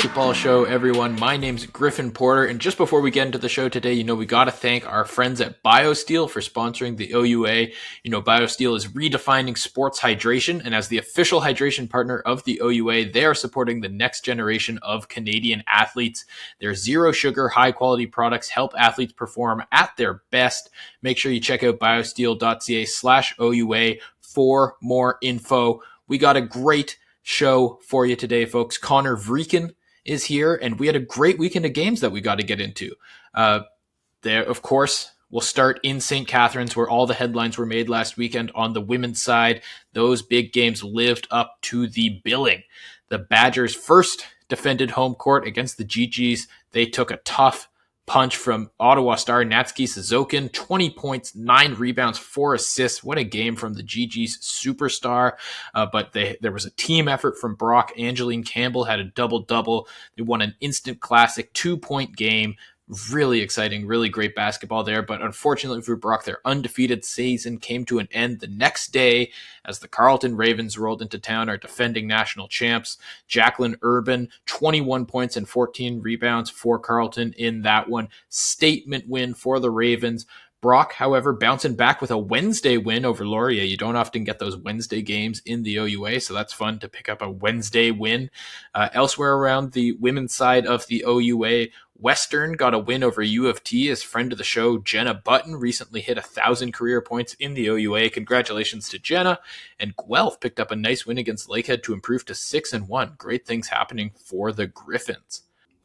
Basketball Show, everyone. My name's Griffin Porter, and just before we get into the show today, we got to thank our friends at BioSteel for sponsoring the OUA. BioSteel is redefining sports hydration, and as the official hydration partner of the OUA, they are supporting the next generation of Canadian athletes. Their zero sugar, high quality products help athletes perform at their best. Make sure you check out biosteel.ca/OUA for more info. We got a great show for you today, folks. Connor Vreeken is here, and we had a great weekend of games that we got to get into. There, of course, we'll start in St. Catharines, where all the headlines were made last weekend on the women's side. Those big games lived up to the billing. The Badgers first defended home court against the GGs. They took a tough punch from Ottawa star Natsuki Suzuki, 20 points, 9 rebounds, 4 assists. What a game from the GG's superstar. But there was a team effort from Brock. Angeline Campbell had a double-double. They won an instant classic 2-point game. Really exciting, really great basketball there. But unfortunately for Brock, their undefeated season came to an end the next day as the Carleton Ravens rolled into town, our defending national champs. Jacqueline Urban, 21 points and 14 rebounds for Carleton in that one. Statement win for the Ravens. Brock, however, bouncing back with a Wednesday win over Laurier. You don't often get those Wednesday games in the OUA, so that's fun to pick up a Wednesday win. Elsewhere around the women's side of the OUA, Western got a win over U of T as friend of the show, Jenna Button, recently hit 1,000 career points in the OUA. Congratulations to Jenna. And Guelph picked up a nice win against Lakehead to improve to 6-1. Great things happening for the Griffins.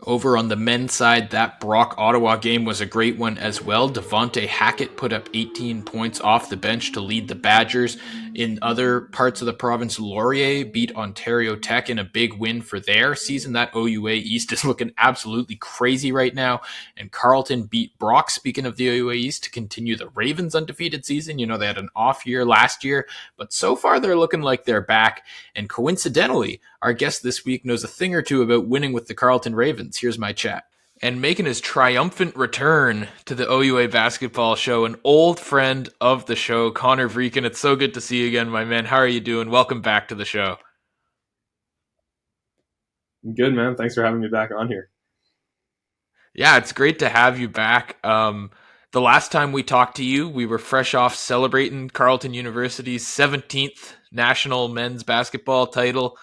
Over on the men's side, that Brock-Ottawa game was a great one as well. Devontae Hackett put up 18 points off the bench to lead the Badgers. In other parts of the province, Laurier beat Ontario Tech in a big win for their season. That OUA East is looking absolutely crazy right now. And Carleton beat Brock, speaking of the OUA East, to continue the Ravens' undefeated season. They had an off year last year, but so far they're looking like they're back. And coincidentally, our guest this week knows a thing or two about winning with the Carleton Ravens. Here's my chat. And making his triumphant return to the OUA Basketball Show, an old friend of the show, Connor Vreeken. It's so good to see you again, my man. How are you doing? Welcome back to the show. Good, man. Thanks for having me back on here. Yeah, it's great to have you back. The last time we talked to you, we were fresh off celebrating Carleton University's 17th national men's basketball title.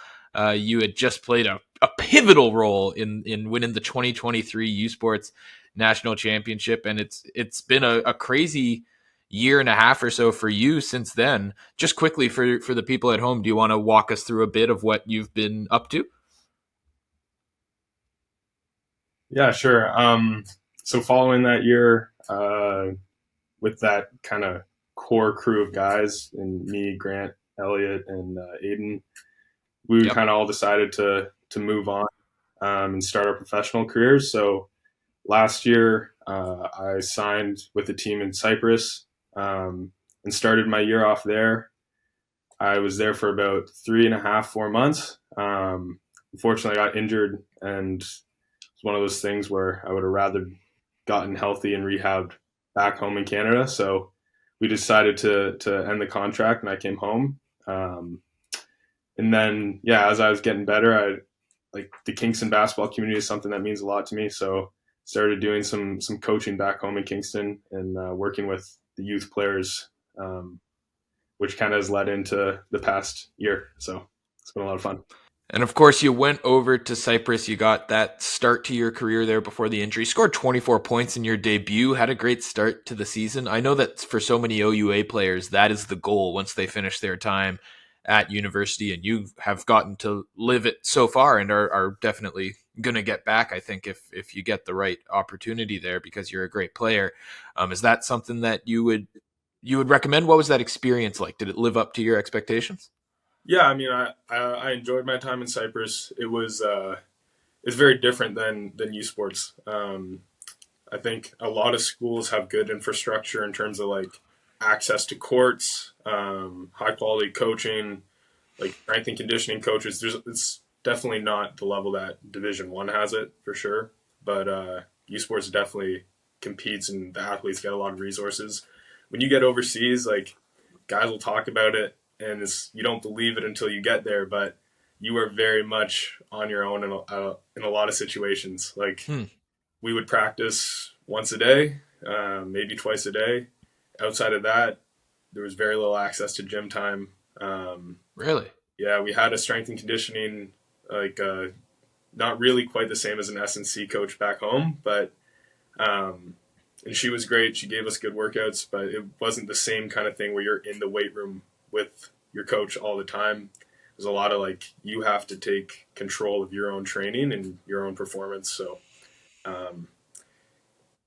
You had just played a pivotal role in winning the 2023 U Sports National Championship, and it's been a crazy year and a half or so for you since then. Just quickly for the people at home, do you want to walk us through a bit of what you've been up to? Yeah, sure. So following that year, with that kind of core crew of guys, and me, Grant, Elliot, and Aiden, we kind of all decided to move on and start our professional careers. So last year, I signed with a team in Cyprus and started my year off there. I was there for about 3.5, 4 months. Unfortunately, I got injured, and it's one of those things where I would have rather gotten healthy and rehabbed back home in Canada. So we decided to end the contract, and I came home. And then, as I was getting better, like the Kingston basketball community is something that means a lot to me. So started doing some coaching back home in Kingston and working with the youth players, which kind of has led into the past year. So it's been a lot of fun. And of course, you went over to Cyprus. You got that start to your career there before the injury. Scored 24 points in your debut. Had a great start to the season. I know that for so many OUA players, that is the goal once they finish their time at university. And you have gotten to live it so far and are definitely going to get back, I think, if you get the right opportunity there because you're a great player. Is that something that you would recommend? What was that experience like? Did it live up to your expectations? Yeah, I mean, I enjoyed my time in Cyprus. It was it's very different than U Sports. I think a lot of schools have good infrastructure in terms of like access to courts, high quality coaching, like strength and conditioning coaches. It's definitely not the level that Division I has it for sure, but U Sports definitely competes and the athletes get a lot of resources. When you get overseas, like guys will talk about it, and you don't believe it until you get there. But you were very much on your own in a lot of situations. Like Hmm. we would practice once a day, maybe twice a day. Outside of that, there was very little access to gym time. Um, Really? yeah, we had a strength and conditioning, like not really quite the same as an S&C coach back home, but and she was great. She gave us good workouts, but it wasn't the same kind of thing where you're in the weight room with your coach all the time. There's a lot of like you have to take control of your own training and your own performance. So um,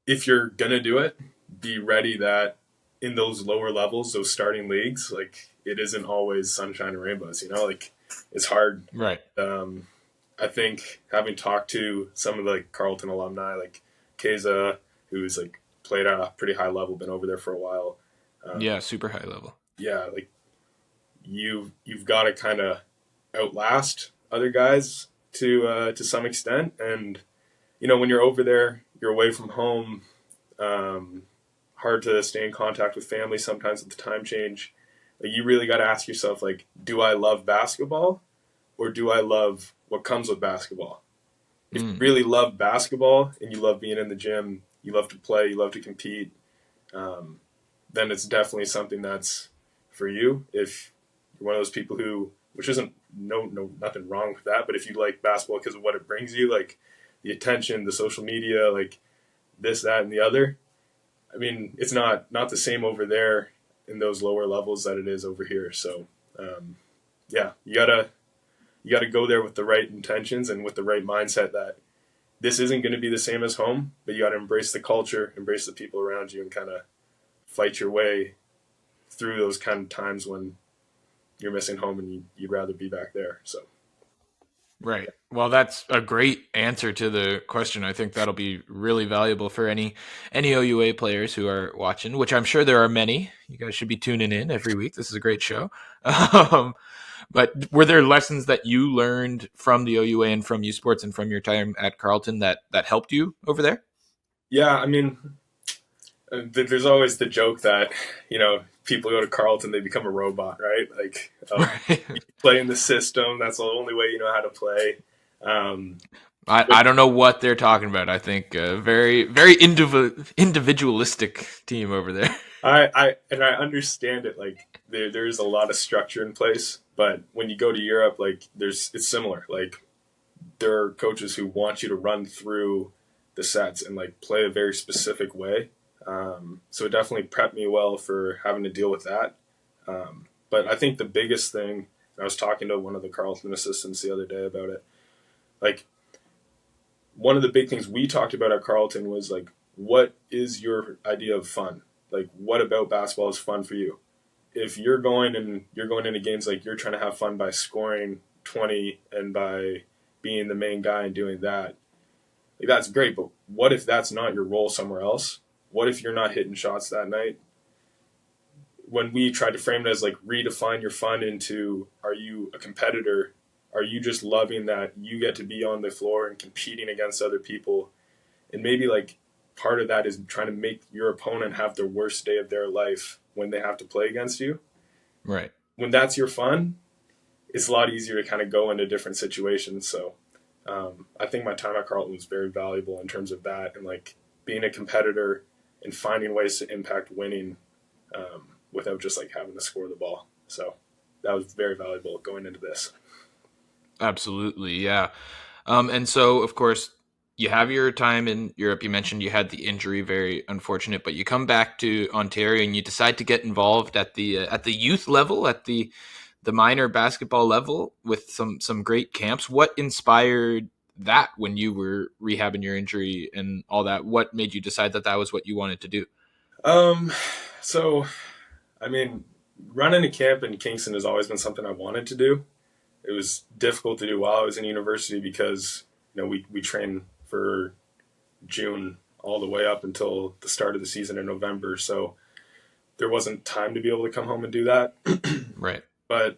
if you're gonna do it, be ready that in those lower levels, those starting leagues, like it isn't always sunshine and rainbows. You know, like it's hard. Right. I think having talked to some of the like, Carleton alumni, like Keza, who's like played at a pretty high level, been over there for a while. Yeah, super high level. Yeah, like you've got to kind of outlast other guys to some extent, and you know when you're over there, you're away from home. Um, Hard to stay in contact with family sometimes with the time change. Like you really got to ask yourself, like, do I love basketball, or do I love what comes with basketball? If you Mm. really love basketball and you love being in the gym, you love to play, you love to compete, um, then it's definitely something that's for you. If you're one of those people who, which isn't nothing wrong with that, but if you like basketball because of what it brings you, like the attention, the social media, like this, that, and the other. I mean, it's not the same over there in those lower levels that it is over here. So, yeah, you gotta go there with the right intentions and with the right mindset that this isn't going to be the same as home, but you got to embrace the culture, embrace the people around you, and kind of fight your way through those kind of times when you're missing home and you'd rather be back there. So, Right. Well, that's a great answer to the question. I think that'll be really valuable for any OUA players who are watching, which I'm sure there are many. You guys should be tuning in every week. This is a great show. Um, but were there lessons that you learned from the OUA and from U Sports and from your time at Carleton that helped you over there? yeah, I mean, there's always the joke that, people go to Carleton, they become a robot, right? Like, Right. you play in the system. That's the only way you know how to play. Um, but I don't know what they're talking about. I think very very individualistic team over there. I understand it. Like there's a lot of structure in place, but when you go to Europe, like it's similar. Like there are coaches who want you to run through the sets and like play a very specific way. So it definitely prepped me well for having to deal with that. But I think the biggest thing, I was talking to one of the Carleton assistants the other day about it. Like one of the big things we talked about at Carleton was like, what is your idea of fun? Like, what about basketball is fun for you? If you're going into games like you're trying to have fun by scoring 20 and by being the main guy and doing that, like that's great. But what if that's not your role somewhere else? What if you're not hitting shots that night? When we tried to frame it as like redefine your fun into, are you a competitor? Are you just loving that you get to be on the floor and competing against other people? And maybe like part of that is trying to make your opponent have the worst day of their life when they have to play against you. Right. When that's your fun, it's a lot easier to kind of go into different situations. So I think my time at Carleton was very valuable in terms of that and like being a competitor and finding ways to impact winning without just like having to score the ball. So that was very valuable going into this. Absolutely. Yeah. And so of course you have your time in Europe. You mentioned you had the injury, very unfortunate, but you come back to Ontario and you decide to get involved at the youth level, at the minor basketball level with some great camps. What inspired that when you were rehabbing your injury and all that? What made you decide that was what you wanted to do? Um, so, I mean, running a camp in Kingston has always been something I wanted to do. It was difficult to do while I was in university because, we train for June all the way up until the start of the season in November. So there wasn't time to be able to come home and do that. Right. But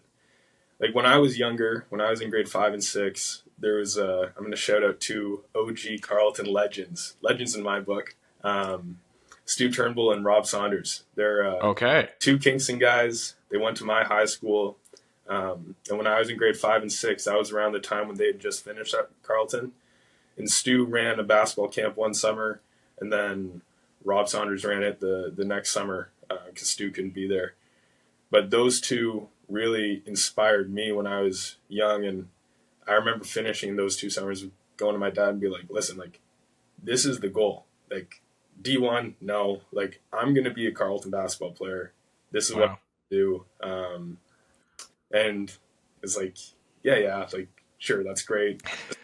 like when I was younger, when I was in grade 5 and 6, there was I'm going to shout out two OG Carleton legends in my book, Stu Turnbull and Rob Saunders. They're Okay. two Kingston guys. They went to my high school. And when I was in grade 5 and 6, that was around the time when they had just finished at Carleton. And Stu ran a basketball camp one summer, and then Rob Saunders ran it the next summer because Stu couldn't be there. But those two really inspired me when I was young, and I remember finishing those 2 summers, going to my dad and be like, listen, like, this is the goal. Like, D1, no. Like, I'm going to be a Carleton basketball player. This is what I do. And it's like, yeah, like, sure, that's great.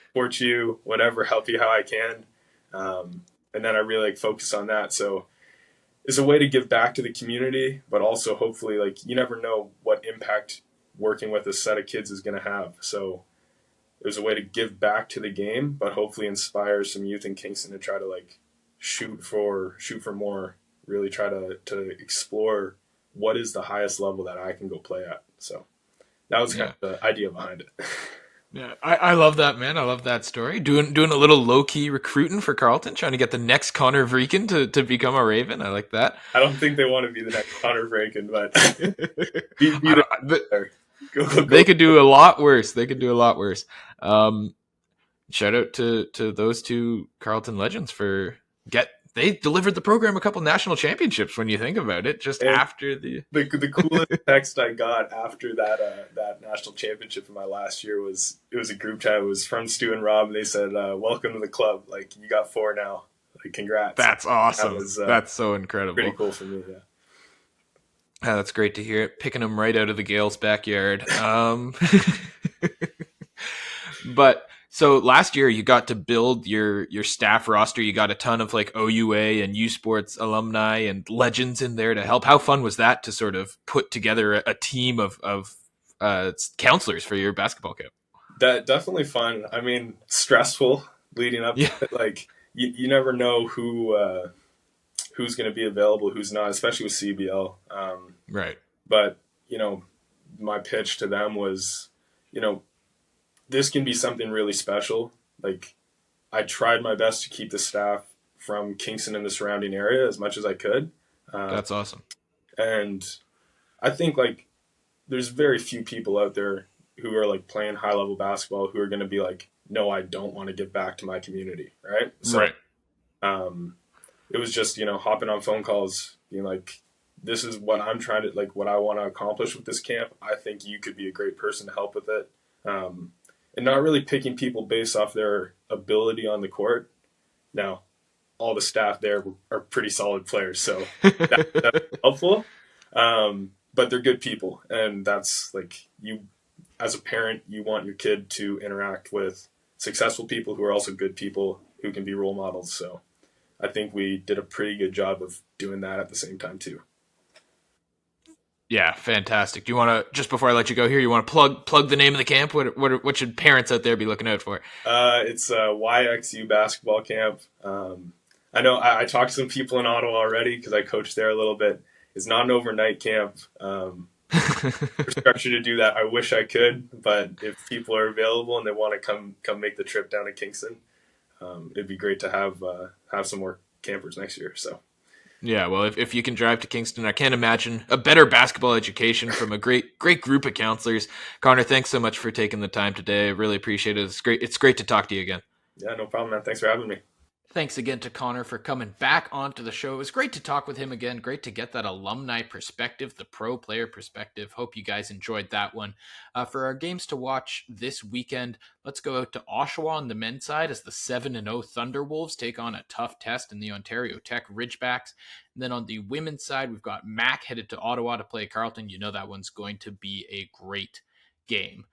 Support you, whatever, help you how I can. And then I really like focused on that. So it's a way to give back to the community, but also hopefully, like, you never know what impact working with a set of kids is going to have. So it was a way to give back to the game, but hopefully inspire some youth in Kingston to try to like shoot for more, really try to explore what is the highest level that I can go play at. So that was kind of the idea behind it. Yeah, I love that, man. I love that story. Doing a little low key recruiting for Carleton, trying to get the next Connor Vreeken to become a Raven. I like that. I don't think they want to be the next Connor Vreeken, but they could do a lot worse. Shout out to those two Carleton legends for they delivered the program a couple national championships when you think about it. Just and after the coolest text I got after that national championship in my last year was a group chat. It was from Stu and Rob. And they said, "Welcome to the club. Like, you got 4 now. Like, congrats." That's awesome. That's so incredible. Pretty cool for me. Yeah. That's great to hear. Picking them right out of the Gales' backyard. But. So last year you got to build your staff roster. You got a ton of like OUA and U Sports alumni and legends in there to help. How fun was that to sort of put together a team of counselors for your basketball camp? That definitely fun. I mean, stressful leading up to it. Like you never know who's going to be available, who's not, especially with CBL. Right. But, my pitch to them was, this can be something really special. Like, I tried my best to keep the staff from Kingston and the surrounding area as much as I could. That's awesome. And I think, like, there's very few people out there who are, like, playing high-level basketball who are going to be like, no, I don't want to give back to my community, right? So, right. It was just, hopping on phone calls, being like, this is what I'm trying to, like, what I want to accomplish with this camp. I think you could be a great person to help with it. And not really picking people based off their ability on the court. Now, all the staff there are pretty solid players, so that's helpful. But they're good people, and that's like, you, as a parent, you want your kid to interact with successful people who are also good people who can be role models. So I think we did a pretty good job of doing that at the same time too. Yeah, fantastic. Do you want to, just before I let you go here, you want to plug the name of the camp? What should parents out there be looking out for? It's YXU Basketball Camp. I know I talked to some people in Ottawa already because I coached there a little bit. It's not an overnight camp. For structure to do that, I wish I could, but if people are available and they want to come make the trip down to Kingston, it'd be great to have some more campers next year. So. Yeah, well, if you can drive to Kingston, I can't imagine a better basketball education from a great group of counselors. Connor, thanks so much for taking the time today. I really appreciate it. It's great to talk to you again. Yeah, no problem, man. Thanks for having me. Thanks again to Connor for coming back onto the show. It was great to talk with him again. Great to get that alumni perspective, the pro player perspective. Hope you guys enjoyed that one. For our games to watch this weekend, let's go out to Oshawa on the men's side as the 7-0 Thunderwolves take on a tough test in the Ontario Tech Ridgebacks. And then on the women's side, we've got Mac headed to Ottawa to play Carleton. You know that one's going to be a great game.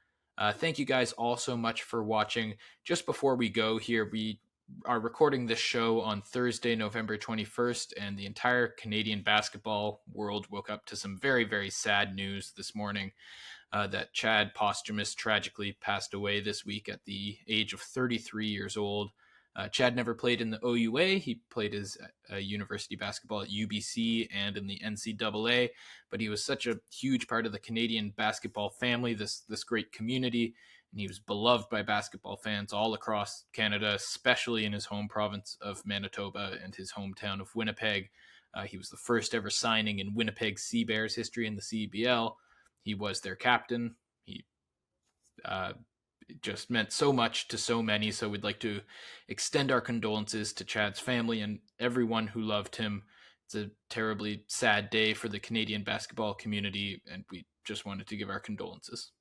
Thank you guys all so much for watching. Just before we go here, we are recording this show on Thursday, November 21st, and the entire Canadian basketball world woke up to some very, very sad news this morning that Chad Posthumus tragically passed away this week at the age of 33 years old. Chad never played in the OUA. He played his university basketball at UBC and in the NCAA, but he was such a huge part of the Canadian basketball family, this great community. And he was beloved by basketball fans all across Canada, especially in his home province of Manitoba and his hometown of Winnipeg. He was the first ever signing in Winnipeg Sea Bears history in the CBL. He was their captain. He just meant so much to so many. So we'd like to extend our condolences to Chad's family and everyone who loved him. It's a terribly sad day for the Canadian basketball community, and we just wanted to give our condolences.